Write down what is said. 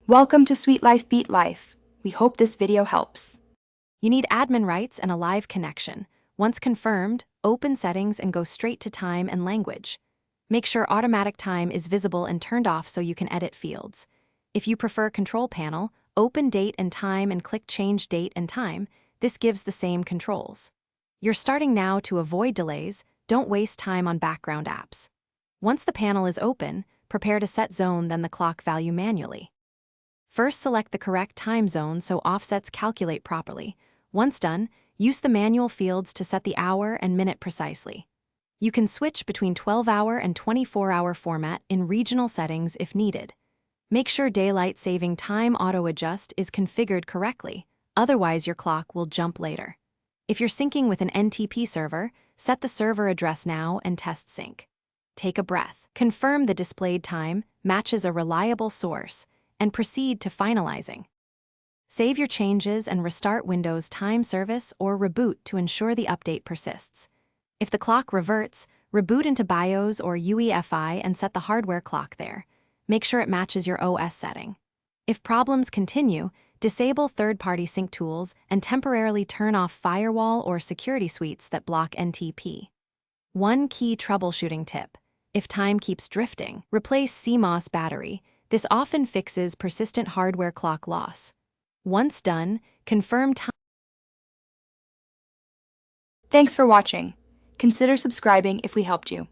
Welcome to Sweet Life Beat Life. We hope this video helps. You need admin rights and a live connection. Once confirmed, open settings and go straight to time and language. Make sure automatic time is visible and turned off so you can edit fields. If you prefer control panel, open date and time and click change date and time. This gives the same controls. You're starting now to avoid delays. Don't waste time on background apps. Once the panel is open, prepare to set zone then the clock value manually. First, select the correct time zone so offsets calculate properly. Once done, use the manual fields to set the hour and minute precisely. You can switch between 12-hour and 24-hour format in regional settings if needed. Make sure daylight saving time auto-adjust is configured correctly, otherwise your clock will jump later. If you're syncing with an NTP server, set the server address now and test sync. Take a breath. Confirm the displayed time matches a reliable source, and proceed to finalizing. Save your changes and restart Windows Time Service or reboot to ensure the update persists. If the clock reverts, reboot into BIOS or UEFI and set the hardware clock there. Make sure it matches your OS setting. If problems continue, disable third-party sync tools and temporarily turn off firewall or security suites that block NTP. One key troubleshooting tip: if time keeps drifting, replace CMOS battery. This often fixes persistent hardware clock loss. Once done, confirm time. Thanks for watching. Consider subscribing if we helped you.